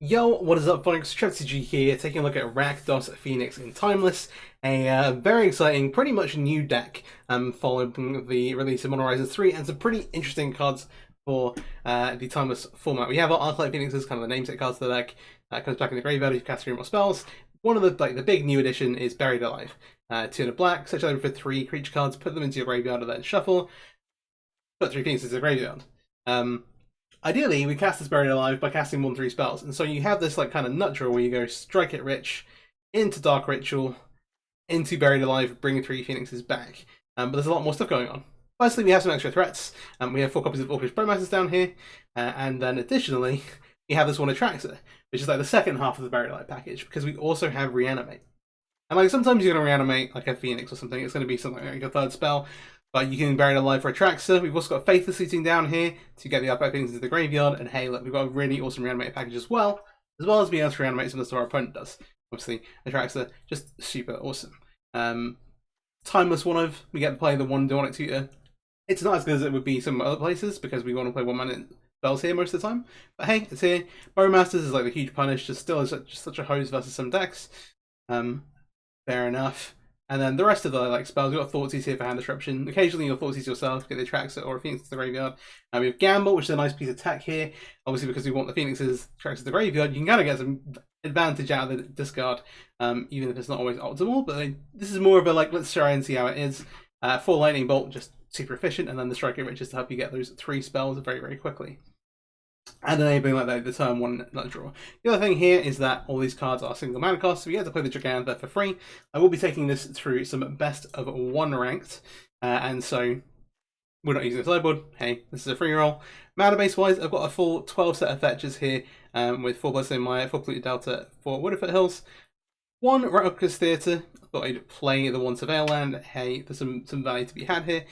Yo, what is up, folks? TrevCG here, taking a look at Rakdos Phoenix in Timeless, a very exciting, pretty much new deck following the release of Modern Horizons 3, and some pretty interesting cards for the Timeless format. We have our Arclight Phoenixes, kind of the namesake cards of the deck, comes back in the graveyard, you cast 3 more spells. One of the big new addition is Buried Alive. 2 in a black, search over for 3 creature cards, put them into your graveyard and then shuffle, put 3 Phoenixes in the graveyard. Ideally, we cast this Buried Alive by casting 1/3 spells, and so you have this kind of nut draw where you go Strike It Rich, into Dark Ritual, into Buried Alive, bring 3 Phoenixes back. But there's a lot more stuff going on. Firstly, we have some extra threats. We have 4 copies of Orcish Bowmasters down here, and then additionally, we have this one Atraxa, which is the second half of the Buried Alive package, because we also have Reanimate. And sometimes you're going to reanimate a Phoenix or something, it's going to be something like a 3rd spell. But you can Buried Alive for Atraxa. We've also got Faithless Seating down here to get the Arclight Phoenix into the graveyard. And hey, look, we've got a really awesome reanimated package as well as being able to reanimate some of the stuff our opponent does. Obviously, Atraxa, just super awesome. Timeless one of, we get to play the 1 Dawnite Tutor. It's not as good as it would be some other places because we want to play 1-mana spells here most of the time. But hey, it's here. Bowmasters is the huge punish, just still is just such a hose versus some decks. Fair enough. And then the rest of the spells, we've got Thoughtseize here for hand disruption. Occasionally you'll Thougtseize yourself, get the Atraxa or a Phoenix to the graveyard. And we have Gamble, which is a nice piece of tech here. Obviously because we want the Phoenixes, Atraxa to the graveyard, you can kind of get some advantage out of the discard, even if it's not always optimal. But this is more of a let's try and see how it is. 4 Lightning Bolt, just super efficient, and then the Strike It Rich just to help you get those 3 spells very, very quickly. And enabling the turn 1 nut draw. The other thing here is that all these cards are single mana costs, so we get to play the Jegantha for free. I will be taking this through some best of 1 ranked, and so we're not using the sideboard. Hey, this is a free roll. Mana base wise, I've got a full 12 set of fetches here, with 4 Bloodstone Mire, 4 Polluted Delta, 4 Wooded Foothills, 1 Rattlesnake Theatre. I thought I'd play the 1 Surveil Land. Hey, there's some value to be had here.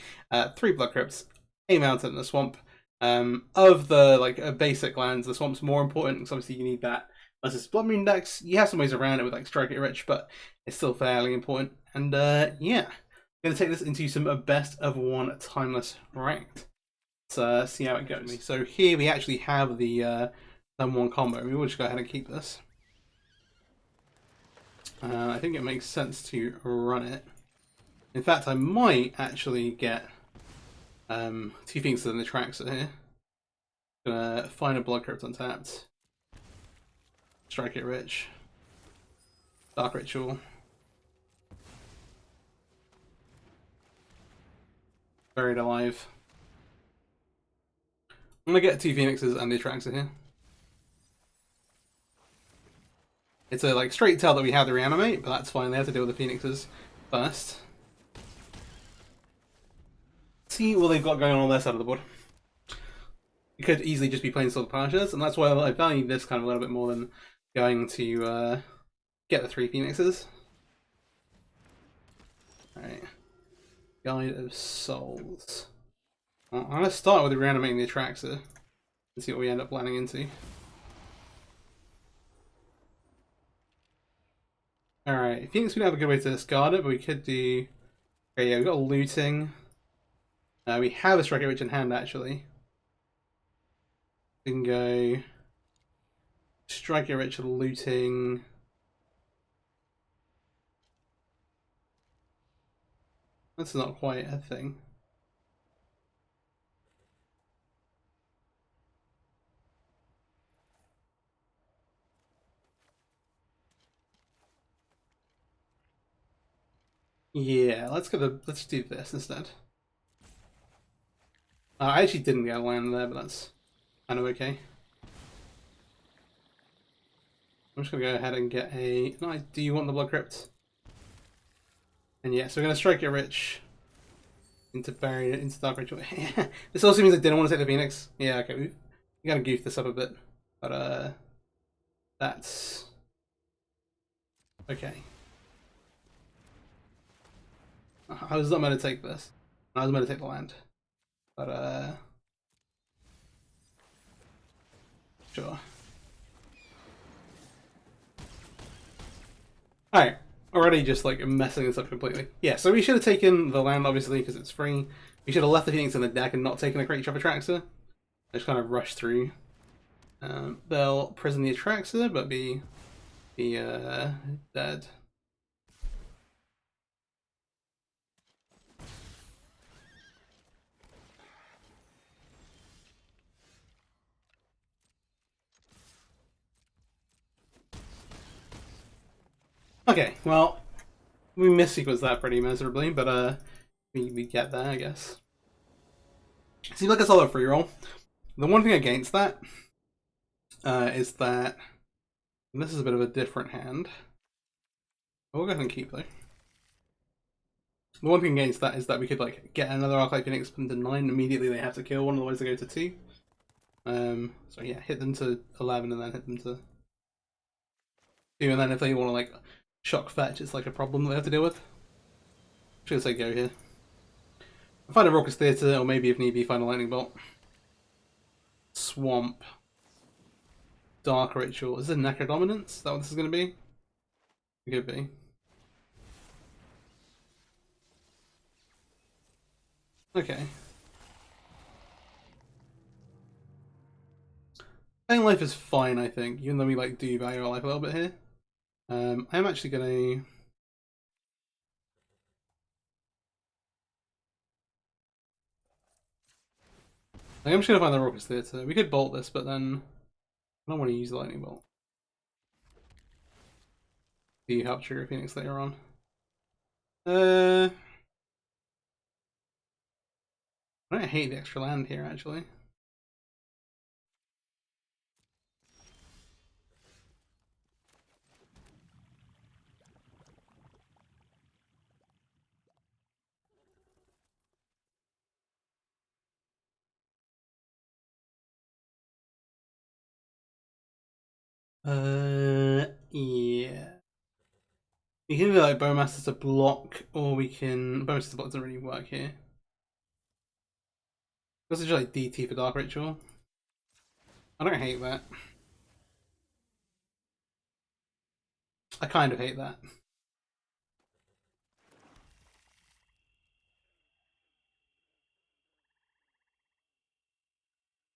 3 Blood Crypts, a Mountain, and a Swamp. Of the basic lands, the Swamp's more important because obviously you need that versus Blood Moon decks. You have some ways around it with Strike It Rich, but it's still fairly important. And yeah, I'm going to take this into some best of 1 Timeless ranked. Let's see how it goes. So here we actually have the turn 1 combo. We will just go ahead and keep this. I think it makes sense to run it. In fact, I might actually get 2 Phoenixes in the Atraxa here. Gonna find a Blood Crypt untapped. Strike It Rich. Dark Ritual. Buried Alive. I'm gonna get 2 Phoenixes and the Atraxa here. It's a straight tell that we have to reanimate, but that's fine. They have to deal with the Phoenixes first. See what they've got going on their side of the board. You could easily just be playing Sword of Punishers, and that's why I value this a little bit more than going to get the 3 Phoenixes. Alright. Guide of Souls. Well, I'm going to start with reanimating the Atraxa and see what we end up landing into. Alright, Phoenix we don't have a good way to discard it, but we could do... Okay, yeah, we've got looting. We have a Strike It Rich in hand, actually. We can go Strike It Rich, looting. That's not quite a thing. Yeah, let's do this instead. I actually didn't get a land there, but that's kind of okay. I'm just going to go ahead and get a... Nice. Do you want the Blood Crypt? And yeah, so we're going to Strike It Rich into Buried, into Dark Ritual. This also means I didn't want to take the Phoenix. Yeah, okay, we got to goof this up a bit. But that's... okay. I was not meant to take this. I was meant to take the land. But sure. Alright, already just messing this up completely. Yeah, so we should have taken the land obviously because it's free. We should have left the Phoenix in the deck and not taken a creature of Atraxa. I just kind of rushed through. They'll prison the Atraxa, but be dead. Okay, well, we missequenced that pretty miserably, but we get there, I guess. Seems like a solid free roll. The one thing against that is that this is a bit of a different hand. We'll go ahead and keep though. The one thing against that is that we could like get another Arclight Phoenix up to 9 immediately. They have to kill one, otherwise they go to 2. So yeah, hit them to 11 and then hit them to 2, and then if they want to like shock fetch, it's like a problem that they have to deal with. I'm just gonna say go here. Find a Raucous Theatre, or maybe if need be, find a Lightning Bolt. Swamp. Dark Ritual. Is this Necrodominance? Is that what this is going to be? It could be. Okay. Playing life is fine, I think, even though we like do value our life a little bit here. I'm actually gonna. I'm just gonna find the Raucous Theatre. We could bolt this, but then I don't want to use the Lightning Bolt. Do you help trigger Phoenix later on? I don't hate the extra land here actually. Yeah. We can do like Bowmaster to block, or we can Bowmaster to block doesn't really work here. This is just like DT for Dark Ritual. I don't hate that. I kind of hate that.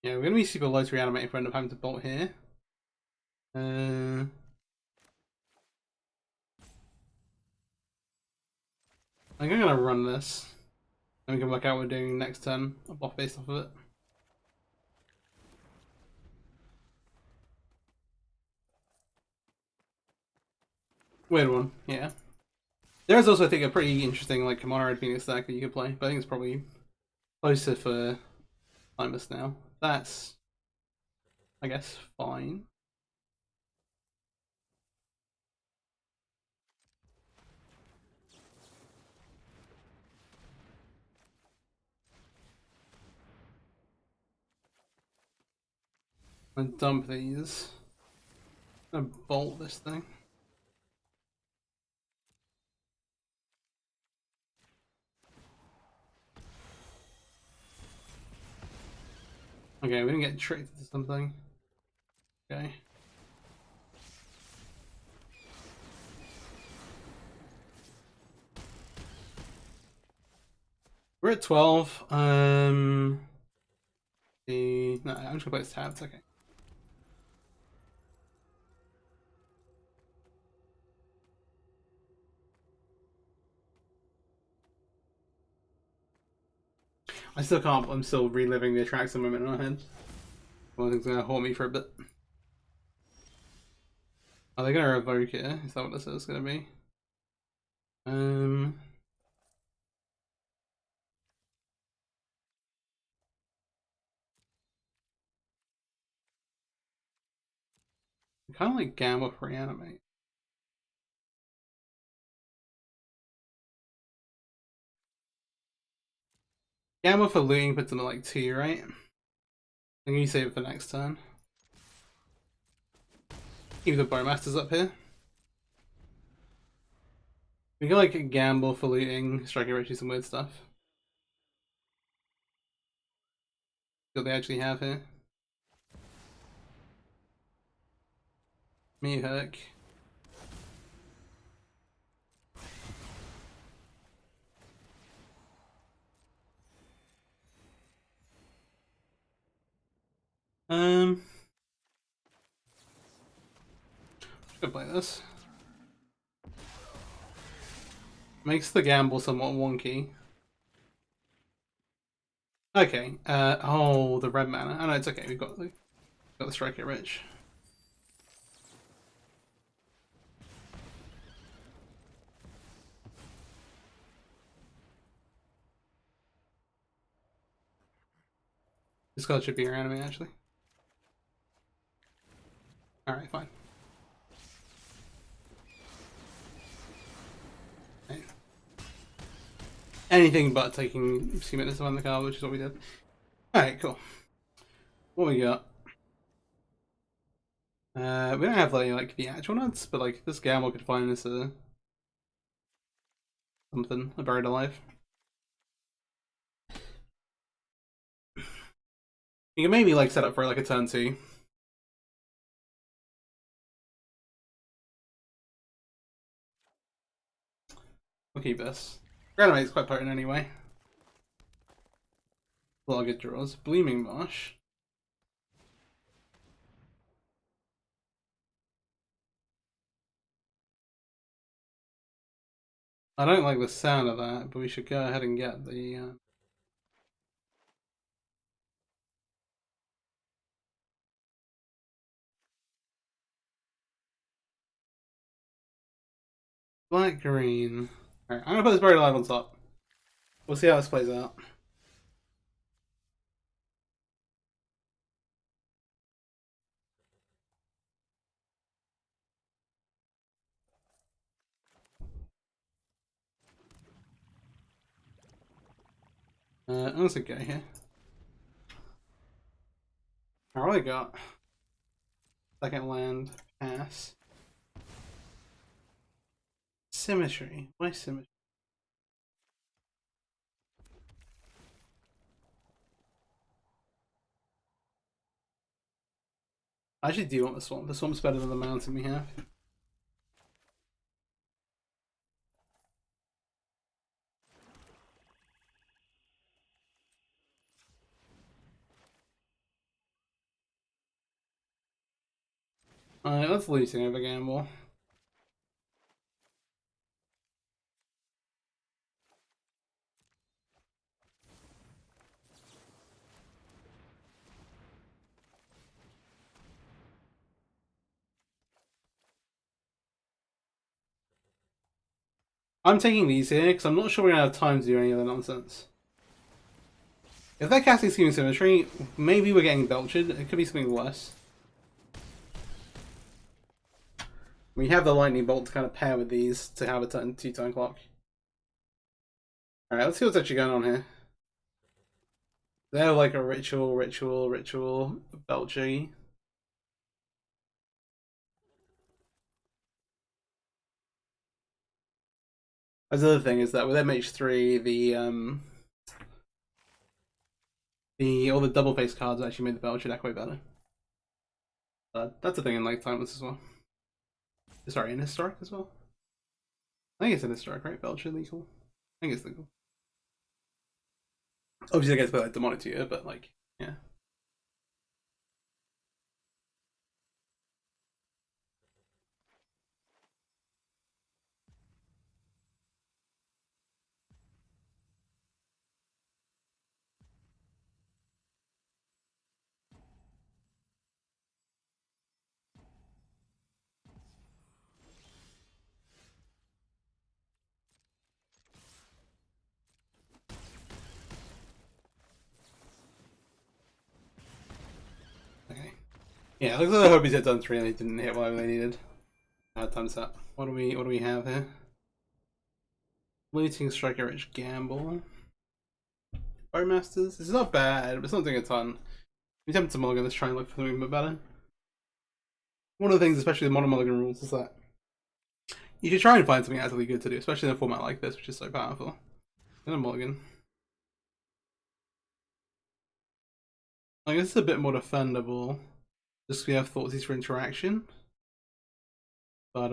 Yeah, we're gonna be super low to reanimate if we end up having to bolt here. I'm gonna run this. And we can work out what we're doing next turn, a buff based off of it. Weird one, yeah. There is also, I think, a pretty interesting like Mono Red Phoenix deck that you could play, but I think it's probably closer for Timeless now. That's, I guess, fine. I'm gonna dump these. I'm gonna bolt this thing. Okay, we didn't get tricked into something. Okay. We're at 12. No, I'm just gonna play this tab, it's okay. I still can't, I'm still reliving the Atraxa moment in my head. One thing's gonna haunt me for a bit. Are they gonna revoke it? Is that what this is gonna be? Kind of like Gamma for Reanimate. Gamma for looting puts them at like 2, right? I'm gonna save it for next turn. Keep the Bowmasters up here. We can like gamble for looting, striking ritually some weird stuff. What they actually have here. Me hook. Could play this. Makes the gamble somewhat wonky. Okay. Oh, the red mana. Oh no, it's okay. We've got the Strike It Rich. This card should be around me actually. Alright, fine. Okay. Anything but taking Scheme Witness on the card, which is what we did. Alright, cool. What we got? We don't have like the actual nuts, but like this gamble could find us a something, a Buried Alive. You can maybe like set up for like a turn 2. We'll keep this. Reanimate's quite potent anyway. A lot of good draws. Bleeding Marsh. I don't like the sound of that, but we should go ahead and get the black green. Alright, I'm gonna put this Buried Alive on top. We'll see how this plays out. I'm gonna go here. I really got second land, pass. Symmetry. Why symmetry? I actually do want the swamp. The swamp's better than the mountain we have. Alright, that's losing over gamble. I'm taking these here because I'm not sure we're gonna have time to do any of the nonsense. If they're casting Scheming Symmetry, maybe we're getting Belched. It could be something worse. We have the Lightning Bolt to kind of pair with these to have a 2-turn clock. Alright, let's see what's actually going on here. They're like a ritual, Belchy. As the other thing is that with MH3, all the double face cards actually made the Belchy deck way better. That's a thing in like Timeless as well. Sorry, in Historic as well. I think it's in Historic, right? Belchy legal. I think it's legal. Obviously, I guess by like Demonic Tutor, but like, yeah. Okay. Yeah, looks like the Hobies had done 3 and they didn't hit whatever they needed. Time's up. What do we have here? Bleeding Strike It Rich Gamble. Bowmasters. This is not bad, but it's not doing a ton. We attempt to mulligan. Let's try and look for something a bit better. One of the things, especially the mono mulligan rules, is that you should try and find something actively good to do, especially in a format like this, which is so powerful. And a mulligan. I guess it's a bit more defendable, just because we have Thoughtseize for interaction. But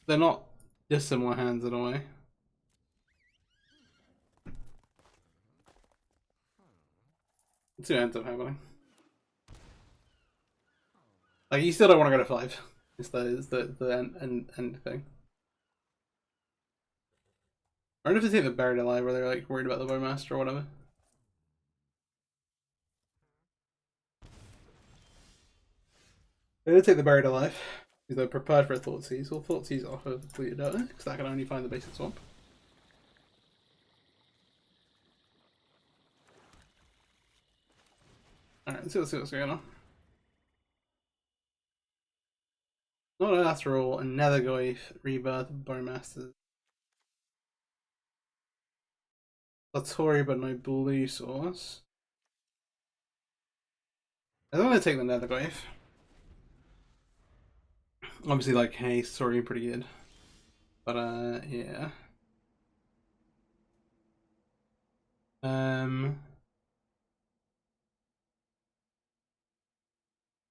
they're not dissimilar hands in a way. Let's see what ends up happening. Like, you still don't want to go to 5. It's the end thing. I wonder if they take the Buried Alive, where they're like worried about the Bowmaster or whatever. They're gonna take the Buried Alive. Because they're prepared for a Thoughtseize. Well, Thoughtseize off of Depleted Dota, because that can only find the basic swamp. Alright, let's see what's going on. Not after all, a Nethergoyf, Rebirth, Bowmasters. Satori, but no blue source. I don't want to take the Nethergoyf. Obviously, like, hey, Satori pretty good. But, yeah. I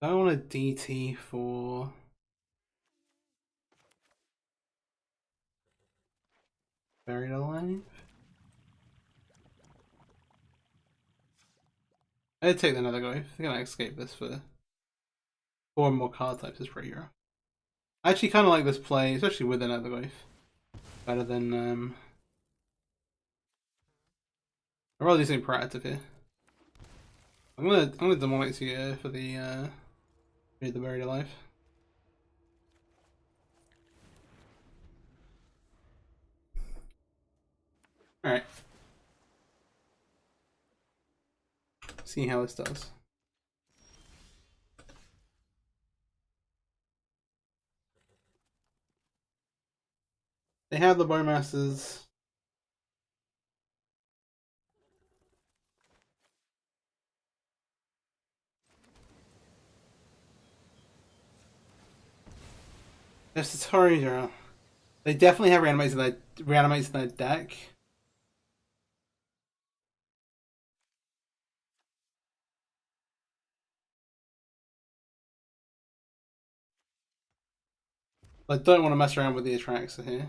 don't want a DT for... Buried Alive? I'd take the Nethergoyf. They're gonna escape this for 4 more card types is pretty rough. I actually kind of like this play, especially with the Nethergoyf. Better than, I'd rather do something proactive here. I'm gonna Demonic Seer for the Buried Alive. Alright. See how this does. They have the Bowmasters. There's Satori. They definitely have reanimates in their deck. I don't want to mess around with the Atraxa here.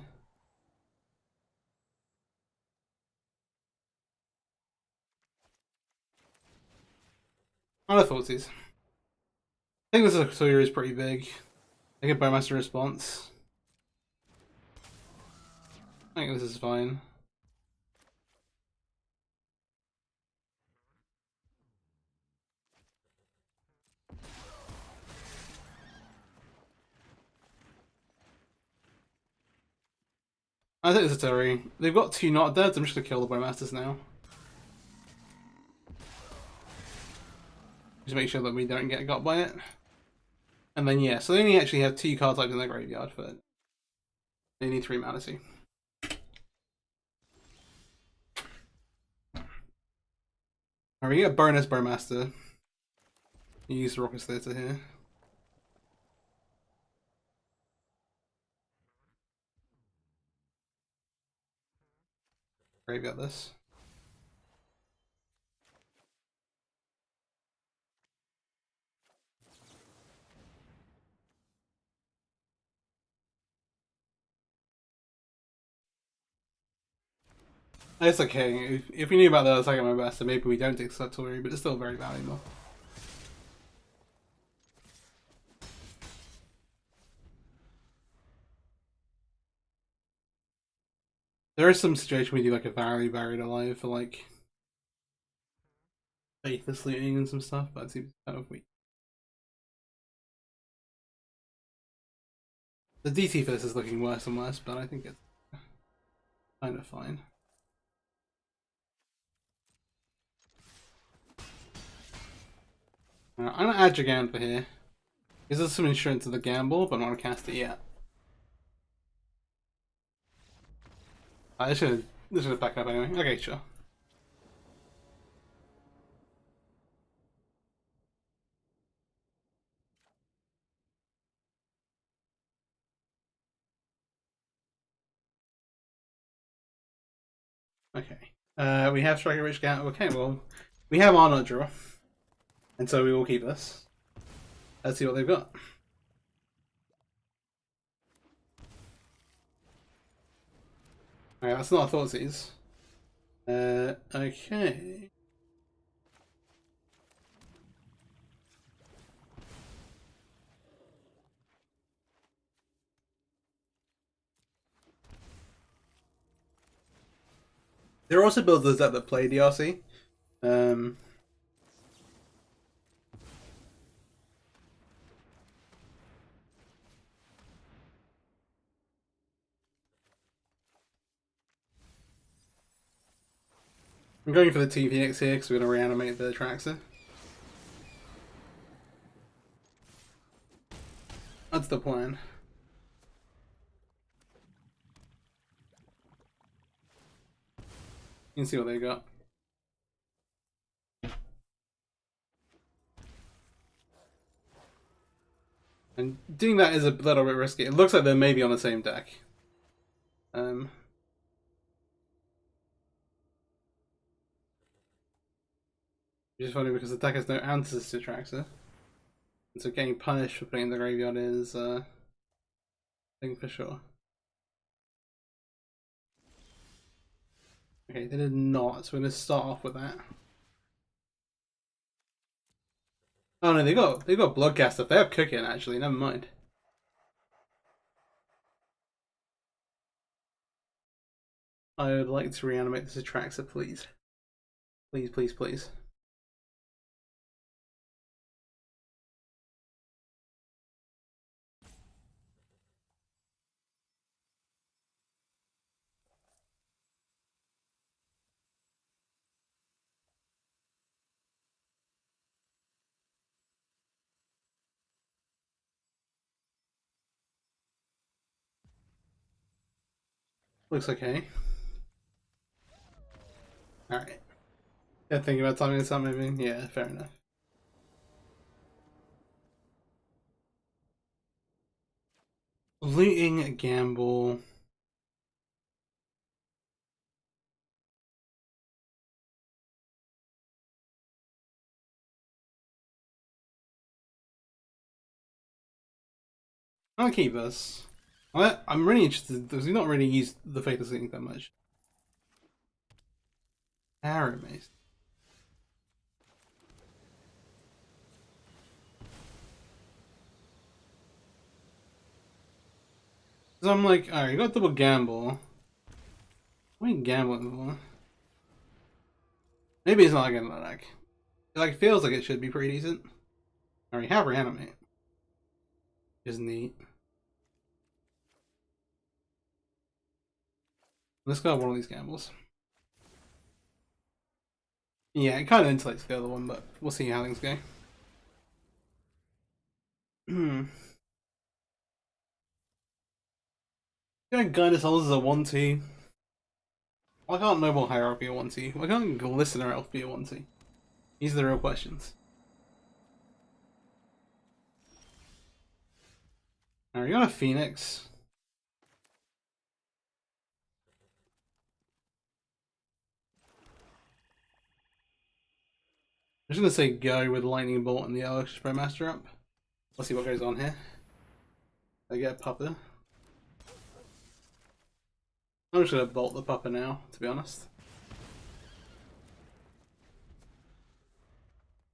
I thought these. I think this is pretty big. I get Bowmaster response. I think this is fine. I think it's a Satori. They've got 2 not dead, so I'm just gonna kill the Bowmasters now. Just make sure that we don't get got by it. And then yeah, so they only actually have 2 card types in their graveyard, but they need 3 mana too. Alright, we get a bonus Bowmaster. You use the Raucous Theatre here. Graveyard this. It's okay. If we knew about that, I was taking my best, so maybe we don't take Satori, but it's still very valuable. There is some situation we do like a Buried Alive for like Faithless looting and some stuff, but it seems kind of weak. The DT for this is looking worse and worse, but I think it's kind of fine. I'm gonna add Giganta here. Gives us some insurance of the gamble, but I'm not gonna cast it yet. I should back up anyway. Okay, sure. Okay. We have Striker Rich Gant. Okay, well, we have our nut draw. And so we will keep this. Let's see what they've got. Alright, that's not a Thoughtseize. Okay. There are also builders that play DRC. I'm going for the T Phoenix here because we're going to reanimate the Traxxas. That's the plan. You can see what they got. And doing that is a little bit risky. It looks like they're maybe on the same deck. Which is funny because the deck has no answers to Traxxas. And so getting punished for putting in the graveyard is a thing for sure. Okay, they did not, so we're going to start off with that. Oh no, they got Bloodcaster. They have Cooking actually, never mind. I would like to reanimate this Atraxa, please. Please, please, please. Looks okay. Alright. Yeah, thinking about timing this up maybe? Yeah, fair enough. Looting a gamble. I'll keep this. I'm really interested because we've not really used the Fatal Seeking that much. Arrow Mace. So I'm like, alright, you got double gamble. What are you gambling for? Maybe it's not like that deck. It like feels like it should be pretty decent. Alright, have reanimate. Which is neat. Let's go one of these gambles. Yeah, it kind of insulates the other one, but we'll see how things go. Yeah, Guidance Souls is a 1-2. Why can't Noble Hierarchy be a 1-2? Why can't Glistener Elf be a 1-2? These are the real questions. Alright, you got a Phoenix. I'm just gonna say go with Lightning Bolt and the Eldritch Master up. Let's see what goes on here. I get a Pupper. I'm just gonna bolt the Pupper now, to be honest.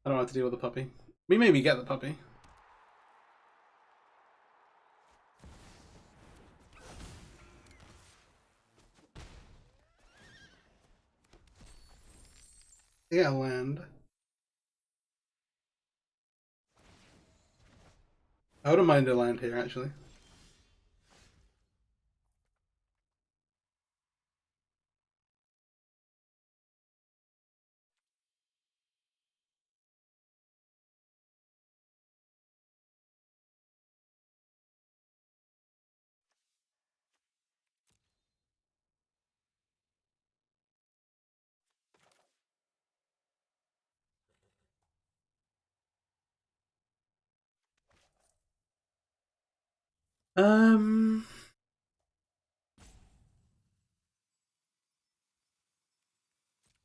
I don't have to deal with the puppy. We maybe get the puppy. Yeah, land. I wouldn't mind a land here, actually. I'm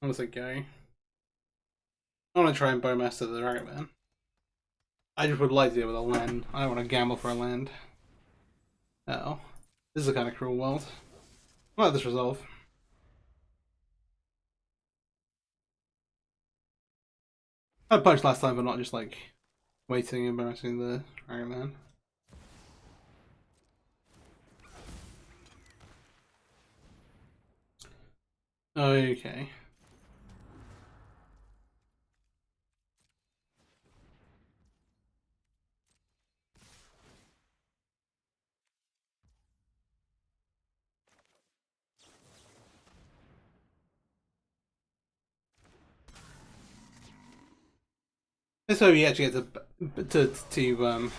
gonna say go. I want to try and Bowmaster the Dragon Man. I just would like to deal with a land. I don't want to gamble for a land. Uh oh. This is a kind of cruel world. I'll let this resolve. I punched last time, but not just like waiting and embarrassing the Dragon Man. Okay. Let's hope we actually get to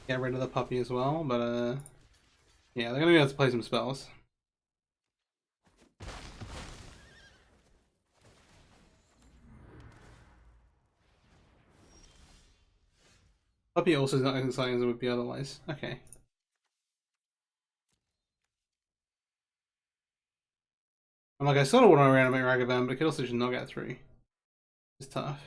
get rid of the puppy as well, but yeah, they're gonna be able to play some spells. Puppy also is not as exciting as it would be otherwise. Okay. I'm like, I sort of want to reanimate Ragavan, but it could also just not get through. It's tough.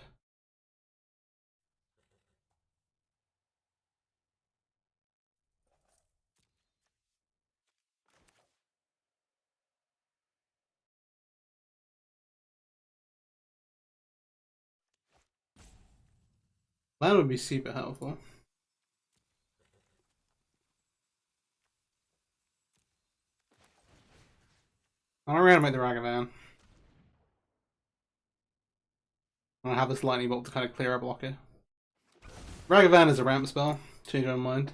That would be super helpful. I want to reanimate the Ragavan. I want to have this lightning bolt to kind of clear a blocker. Ragavan is a ramp spell. Change my mind.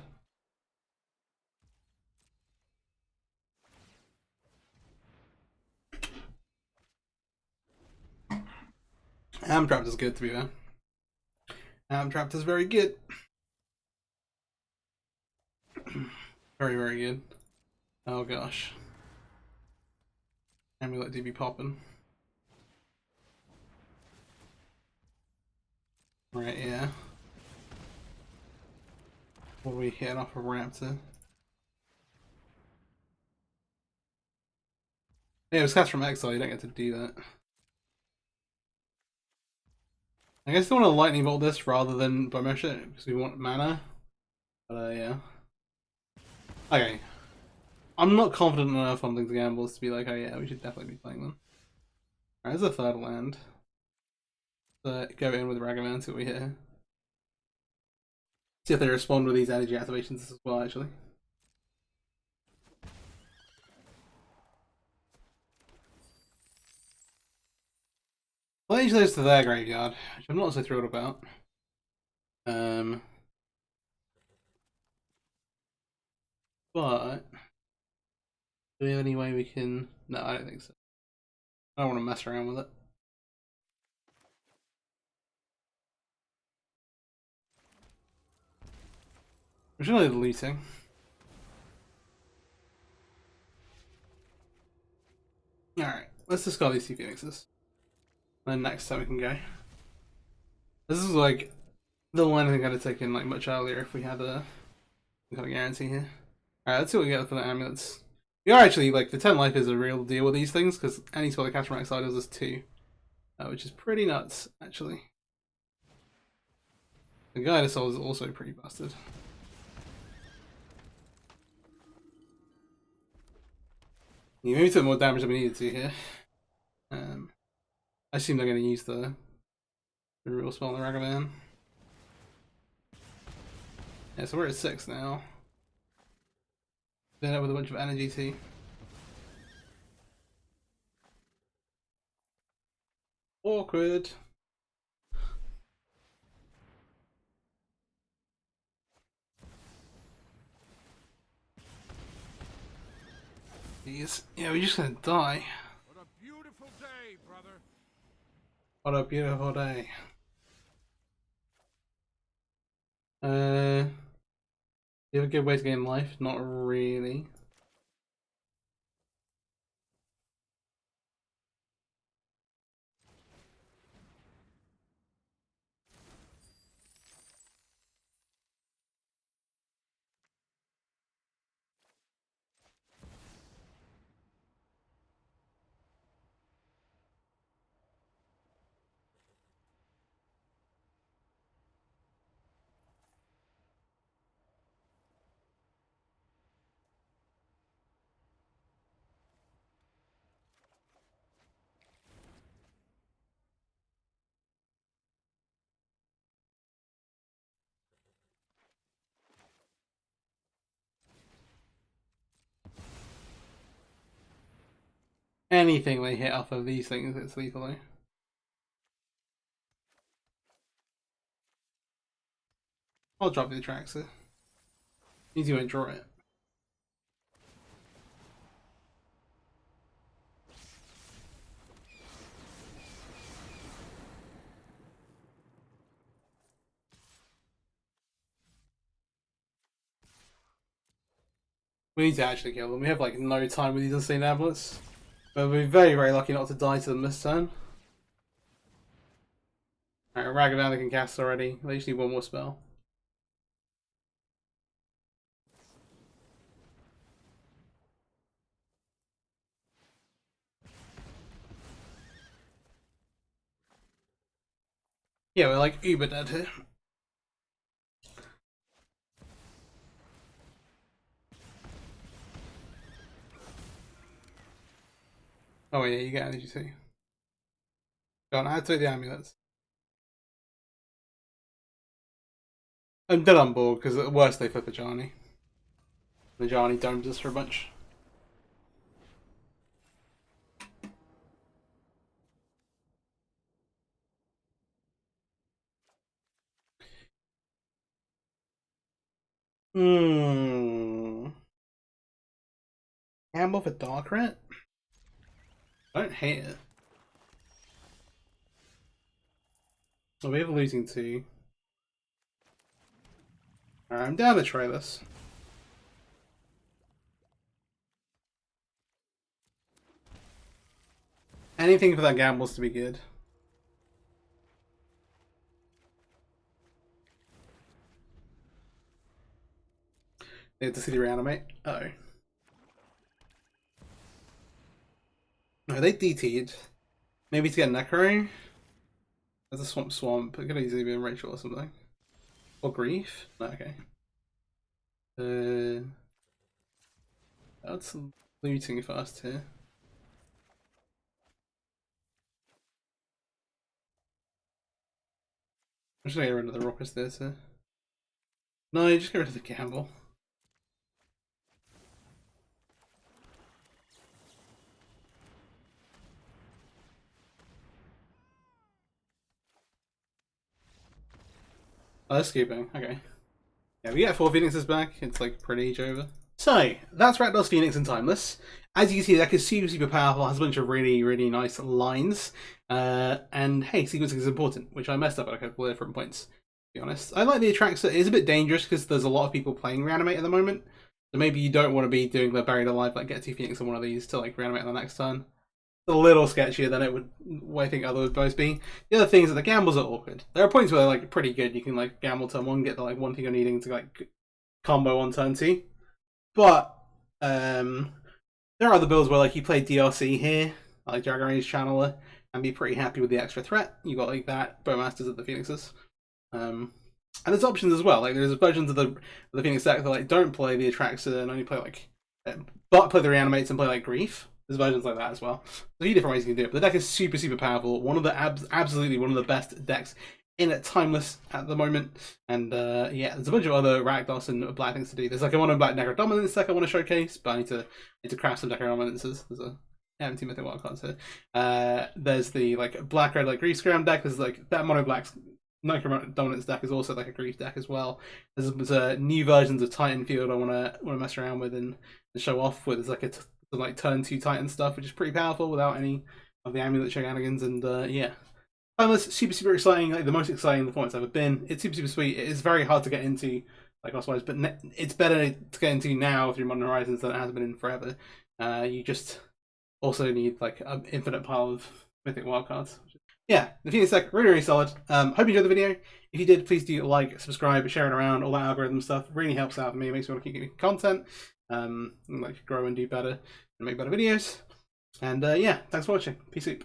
Amtrapped is good, to be fair. Amtrapped is very good. Very, very good. Oh gosh. Amulet do be popping. Right, yeah. What are we hitting off a ramp to? Yeah, it was cast from exile, you don't get to do that. I guess I want to lightning bolt this rather than Bomesh it because we want mana. But yeah. Okay. I'm not confident enough on the gambles to be like, oh yeah, we should definitely be playing them. Alright, there's a third land. So go in with Ragavan, see what we hit. See if they respond with these energy activations as well, actually. Play those to their graveyard, which I'm not so thrilled about. But do we have any way we can? No, I don't think so. I don't want to mess around with it. We're generally deleting. Alright, let's discard these two phoenixes. Then next time we can go. This is like the one I think I'd have taken like much earlier if we had a kind of guarantee here. Alright, let's see what we get for the amulets. We are actually like the 10 life is a real deal with these things because any spell that cast from exile does is 2, which is pretty nuts actually. The Guided Soul is also pretty busted. You maybe took more damage than we needed to here. I assume they're going to use the real spell on the Ragavan. Yeah, so we're at 6 now. Then up with a bunch of energy too. Awkward. Jeez. Yeah, we're just gonna die. What a beautiful day, brother. What a beautiful day. You have a good way to gain life? Not really. Anything they hit off of these things, it's lethal though. I'll drop the Atraxa. Means you won't draw it. We need to actually kill them. We have like no time with these insane amulets. But we're very, very lucky not to die to them this turn. Alright, Ragavan can cast already. They just need one more spell. Yeah, we're like uber dead here. Oh yeah, you get energy too. Go on, add to the amulets. I'm dead on board because at worst they flip a Ajani. The Ajani domes us for a bunch. Gamble for Dark Rat? I don't hate it. Oh, we have losing 2. Alright, I'm down to try this. Anything for that Gamble's to be good. They have to see the reanimate. Uh-oh. No, they DT'd. Maybe to get Necro? There's a Swamp. It could easily be in Rachel or something. Or Grief? No, okay. That's looting fast here. I'm just gonna get rid of the Raucous Theatre. No, you just get rid of the Gamble. Oh, that's escaping. Okay. Yeah, we get 4 Phoenixes back. It's like pretty age over. So, that's Rakdos, Phoenix, and Timeless. As you can see, the deck is super, super powerful, has a bunch of really, really nice lines. And hey, sequencing is important, which I messed up at a couple of different points, to be honest. I like the Atraxa. It is a bit dangerous because there's a lot of people playing Reanimate at the moment. So maybe you don't want to be doing the Buried Alive, like get 2 Phoenix on one of these to like Reanimate on the next turn. A little sketchier than it would, what I think other would both be. The other thing is that the gambles are awkward. There are points where they're like pretty good. You can like gamble turn 1, get the like one thing you're needing to like combo on turn 2. But there are other builds where like you play DRC here, like Dragon Rage Channeler, and be pretty happy with the extra threat. You got like that Bowmasters of the Phoenixes. And there's options as well. Like there's versions of the Phoenix deck that like don't play the Atraxa and only play like but play the Reanimates and play like Grief. There's versions like that as well. There's a few different ways you can do it, but the deck is super, super powerful. One of the absolutely one of the best decks in it, Timeless at the moment. And yeah, there's a bunch of other Rakdos and black things to do. There's like a one black Necro Dominance deck I want to showcase, but I need to craft some Necro Dominances. There's a empty mythic wildcards here. There's the like black red like Grief Scram deck. There's like that mono black Necro Dominance deck is also like a Grief deck as well. There's new versions of Titan Field I wanna mess around with and show off with. There's like like turn 2 Titan stuff, which is pretty powerful without any of the amulet shenanigans. And yeah, Timeless, super, super exciting, like the most exciting the format's ever been. It's super, super sweet. It is very hard to get into, like otherwise, but it's better to get into now through Modern Horizons than it has been in forever. You just also need like an infinite pile of mythic wildcards. Yeah, the Phoenix deck, really, really solid. Hope you enjoyed the video. If you did, please do like, subscribe, share it around, all that algorithm stuff. Really helps out me. It makes me want to keep making content, and like grow and do better and make better videos. And yeah, thanks for watching. Peace out.